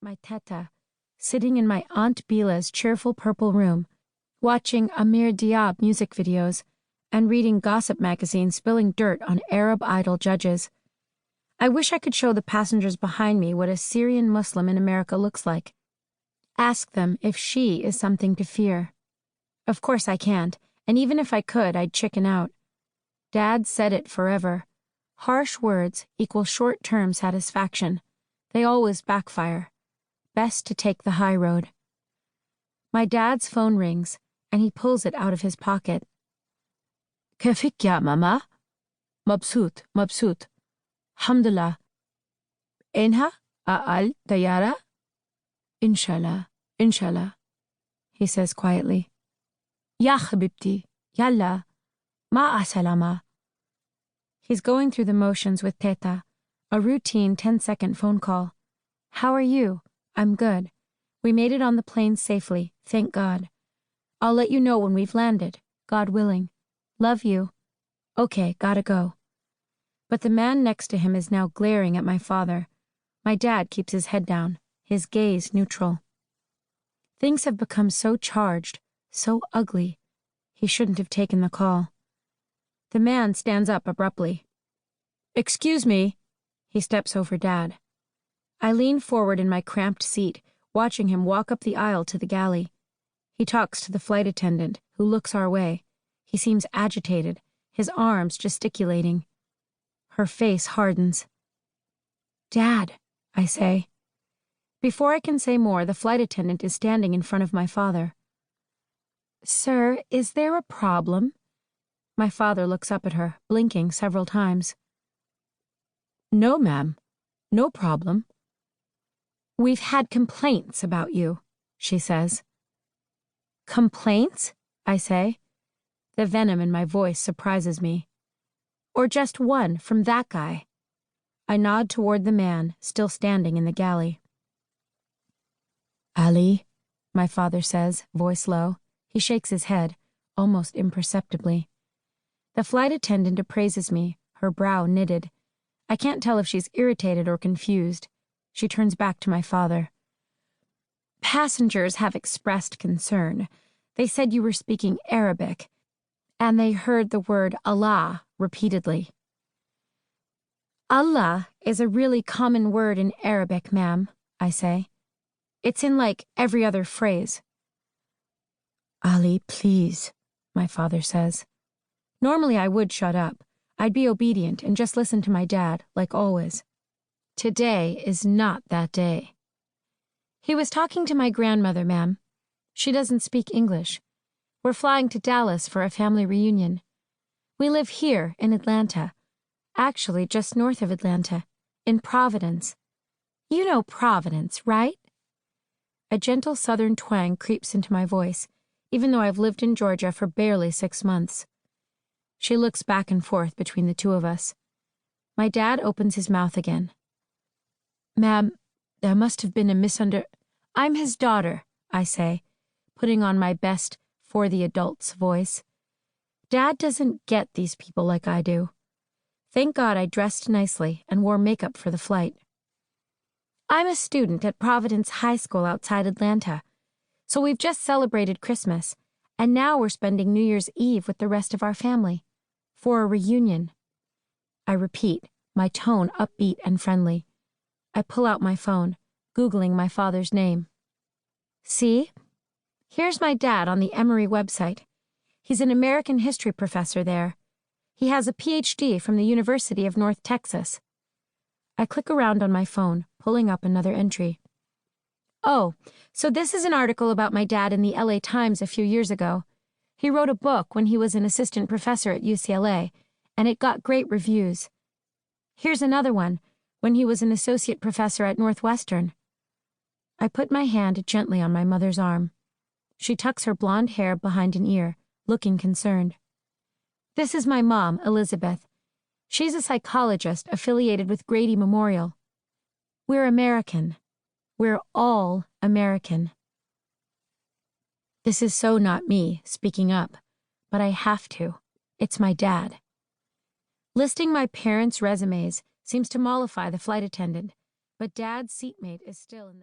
my teta, sitting in my Aunt Bila's cheerful purple room, watching Amir Diab music videos and reading gossip magazines spilling dirt on Arab idol judges. I wish I could show the passengers behind me what a Syrian Muslim in America looks like. Ask them if she is something to fear. Of course I can't, and even if I could, I'd chicken out. Dad said it forever. Harsh words equal short-term satisfaction. They always backfire. Best to take the high road. My dad's phone rings, and he pulls it out of his pocket. كيفك يا ماما؟ مبسوط مبسوط. الحمدلله. إنها أقل طيارة؟ إنشالله إنشالله, he says quietly. يا حبيبتي يلا مع السلامة. He's going through the motions with Teta, a routine 10-second phone call. How are you? I'm good. We made it on the plane safely, thank God. I'll let you know when we've landed, God willing. Love you. Okay, gotta go. But the man next to him is now glaring at my father. My dad keeps his head down, his gaze neutral. Things have become so charged, so ugly. He shouldn't have taken the call. The man stands up abruptly. Excuse me. He steps over Dad. I lean forward in my cramped seat, watching him walk up the aisle to the galley. He talks to the flight attendant, who looks our way. He seems agitated, his arms gesticulating. Her face hardens. Dad, I say. Before I can say more, the flight attendant is standing in front of my father. Sir, is there a problem? My father looks up at her, blinking several times. No, ma'am. No problem. We've had complaints about you, she says. Complaints? I say. The venom in my voice surprises me. Or just one from that guy. I nod toward the man, still standing in the galley. Allie, my father says, voice low. He shakes his head, almost imperceptibly. The flight attendant appraises me, her brow knitted. I can't tell if she's irritated or confused. She turns back to my father. Passengers have expressed concern. They said you were speaking Arabic, and they heard the word Allah repeatedly. Allah is a really common word in Arabic, ma'am, I say. It's in like every other phrase. Ali, please, my father says. Normally I would shut up. I'd be obedient and just listen to my dad, like always. Today is not that day. He was talking to my grandmother, ma'am. She doesn't speak English. We're flying to Dallas for a family reunion. We live here in Atlanta, actually just north of Atlanta, in Providence. You know Providence, right? A gentle southern twang creeps into my voice, even though I've lived in Georgia for barely 6 months. She looks back and forth between the two of us. My dad opens his mouth again. Ma'am, there must have been a I'm his daughter, I say, putting on my best for the adults voice. Dad doesn't get these people like I do. Thank God I dressed nicely and wore makeup for the flight. I'm a student at Providence High School outside Atlanta, so we've just celebrated Christmas, and now we're spending New Year's Eve with the rest of our family, for a reunion. I repeat, my tone upbeat and friendly. I pull out my phone, Googling my father's name. See? Here's my dad on the Emory website. He's an American history professor there. He has a PhD from the University of North Texas. I click around on my phone, pulling up another entry. Oh, so this is an article about my dad in the LA Times a few years ago. He wrote a book when he was an assistant professor at UCLA, and it got great reviews. Here's another one, when he was an associate professor at Northwestern. I put my hand gently on my mother's arm. She tucks her blonde hair behind an ear, looking concerned. This is my mom, Elizabeth. She's a psychologist affiliated with Grady Memorial. We're American. We're all American. This is so not me, speaking up, but I have to. It's my dad. Listing my parents' resumes seems to mollify the flight attendant, but Dad's seatmate is still in the